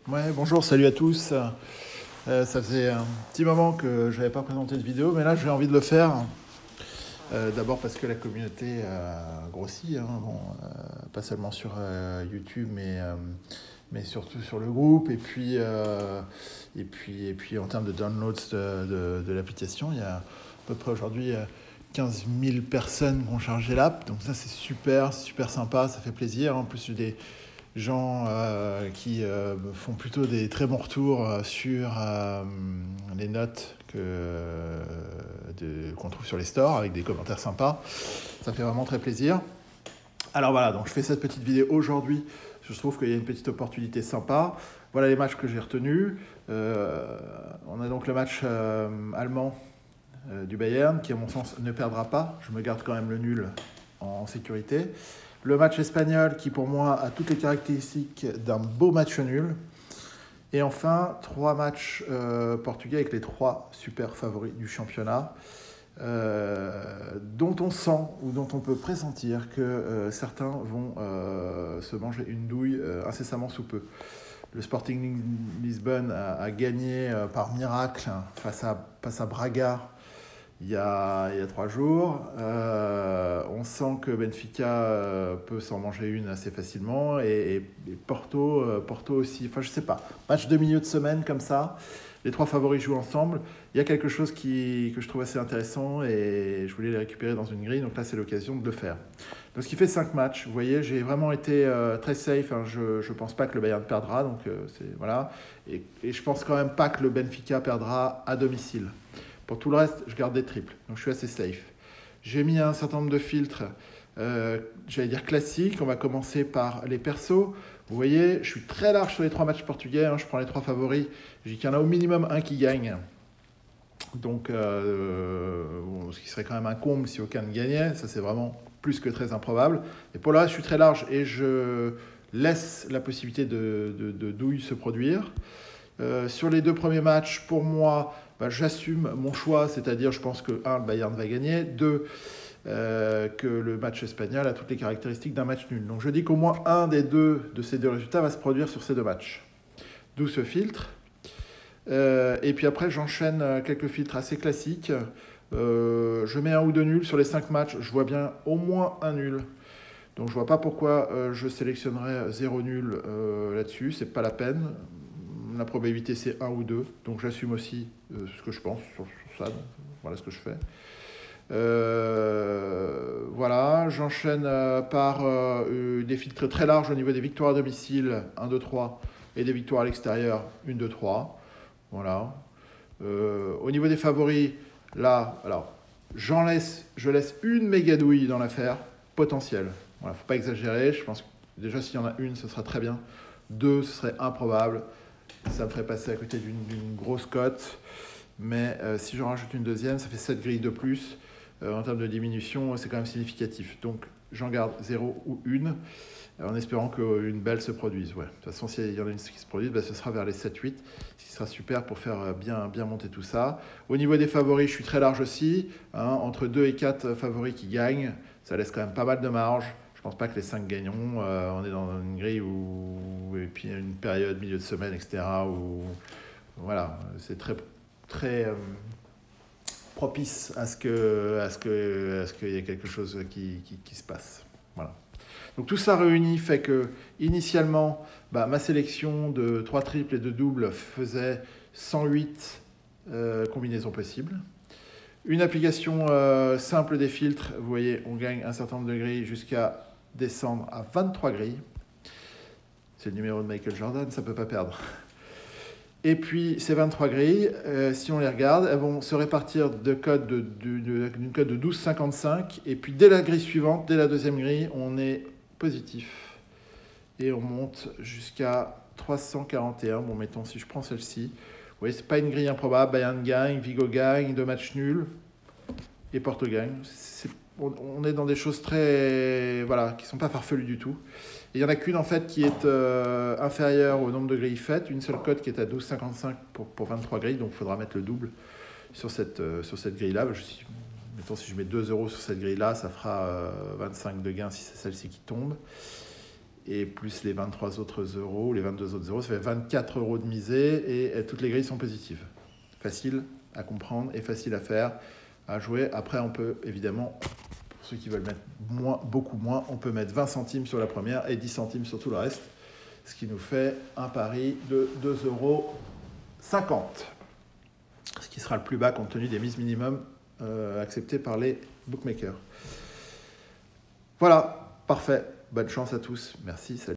Ouais, bonjour, salut à tous. Ça faisait un petit moment que je n'avais pas présenté de vidéo, mais là j'ai envie de le faire. D'abord parce que la communauté a grossi, hein, bon, pas seulement sur YouTube, mais surtout sur le groupe. Et puis en termes de downloads de l'application, il y a à peu près aujourd'hui 15 000 personnes qui ont chargé l'app. Donc ça c'est super sympa, ça fait plaisir. En plus j'ai des gens qui me font plutôt des très bons retours sur les notes qu'on trouve sur les stores avec des commentaires sympas. Ça fait vraiment très plaisir. Alors voilà, donc je fais cette petite vidéo aujourd'hui. Je trouve qu'il y a une petite opportunité sympa. Voilà les matchs que j'ai retenus. On a donc le match allemand du Bayern qui, à mon sens, ne perdra pas. Je me garde quand même le nul en sécurité. Le match espagnol qui, pour moi, a toutes les caractéristiques d'un beau match nul. Et enfin, 3 matchs portugais avec les 3 super favoris du championnat, dont on sent ou dont on peut pressentir que certains vont se manger une douille incessamment sous peu. Le Sporting Lisbonne a gagné par miracle face à Braga il y a 3 jours. On sent que Benfica peut s'en manger une assez facilement. Et Porto aussi. Enfin, je sais pas. Match de milieu de semaine comme ça. Les 3 favoris jouent ensemble. Il y a quelque chose que je trouve assez intéressant et je voulais les récupérer dans une grille. Donc là, c'est l'occasion de le faire. Donc, ce qui fait 5 matchs. Vous voyez, j'ai vraiment été très safe. Hein. Je ne pense pas que le Bayern perdra. Donc, voilà. Et je pense quand même pas que le Benfica perdra à domicile. Pour tout le reste, je garde des triples, donc je suis assez safe. J'ai mis un certain nombre de filtres, j'allais dire classiques. On va commencer par les persos. Vous voyez, je suis très large sur les 3 matchs portugais, hein. Je prends les 3 favoris. Je dis qu'il y en a au minimum un qui gagne. Donc, ce qui serait quand même un comble si aucun ne gagnait. Ça, c'est vraiment plus que très improbable. Et pour le reste, je suis très large et je laisse la possibilité de douille se produire. Sur les 2 premiers matchs, pour moi, j'assume mon choix, c'est-à-dire je pense que 1, le Bayern va gagner, 2, que le match espagnol a toutes les caractéristiques d'un match nul. Donc je dis qu'au moins un des 2 de ces 2 résultats va se produire sur ces 2 matchs. D'où ce filtre. Et puis après, j'enchaîne quelques filtres assez classiques. Je mets 1 ou 2 nuls sur les 5 matchs. Je vois bien au moins un nul. Donc je vois pas pourquoi je sélectionnerais 0 nul là-dessus. C'est pas la peine. La probabilité c'est 1 ou 2. Donc j'assume aussi ce que je pense sur ça. Donc, voilà ce que je fais. Voilà, j'enchaîne par des filtres très larges au niveau des victoires à domicile, 1, 2, 3, et des victoires à l'extérieur, 1, 2, 3. Voilà. Au niveau des favoris, là, alors, je laisse une méga douille dans l'affaire, potentielle. Voilà, faut pas exagérer. Je pense que déjà s'il y en a une, ce sera très bien. 2, ce serait improbable. Ça me ferait passer à côté d'une grosse cote. Mais si j'en rajoute une deuxième, ça fait 7 grilles de plus. En termes de diminution, c'est quand même significatif. Donc j'en garde 0 ou 1, en espérant qu'une belle se produise. Ouais. De toute façon, s'il y en a une qui se produise, ce sera vers les 7-8, ce qui sera super pour faire bien monter tout ça. Au niveau des favoris, je suis très large aussi. Hein, entre 2 et 4 favoris qui gagnent, ça laisse quand même pas mal de marge. Je pense pas que les 5 gagneront. On est dans une grille et puis une période, milieu de semaine, etc. Où voilà, c'est très propice à ce qu'il y ait quelque chose qui se passe. Voilà. Donc tout ça réuni fait que initialement, ma sélection de 3 triples et de doubles faisait 108 combinaisons possibles. Une application simple des filtres, vous voyez, on gagne un certain nombre de grilles jusqu'à descendre à 23 grilles. C'est le numéro de Michael Jordan, ça ne peut pas perdre. Et puis ces 23 grilles, si on les regarde, elles vont se répartir d'une code de 12,55. Et puis dès la grille suivante, dès la deuxième grille, on est positif. Et on monte jusqu'à 341. Bon, mettons, si je prends celle-ci, vous voyez, c'est pas une grille improbable. Bayern gagne, Vigo gagne, 2 matchs nuls. Et Porto gagne. On est dans des choses très, voilà, qui ne sont pas farfelues du tout. Et il n'y en a qu'une en fait qui est inférieure au nombre de grilles faites, une seule cote qui est à 12,55 pour 23 grilles, donc il faudra mettre le double sur cette grille-là. Mettons, si je mets 2 € sur cette grille-là, ça fera 25 de gain si c'est celle-ci qui tombe. et plus les 23 autres euros, les 22 autres euros, ça fait 24 euros de misée et toutes les grilles sont positives. Facile à comprendre et facile à faire, à jouer. Après, on peut évidemment, pour ceux qui veulent mettre beaucoup moins, on peut mettre 20 centimes sur la première et 10 centimes sur tout le reste, ce qui nous fait un pari de 2,50 euros, ce qui sera le plus bas compte tenu des mises minimum acceptées par les bookmakers. Voilà, parfait. Bonne chance à tous. Merci. Salut.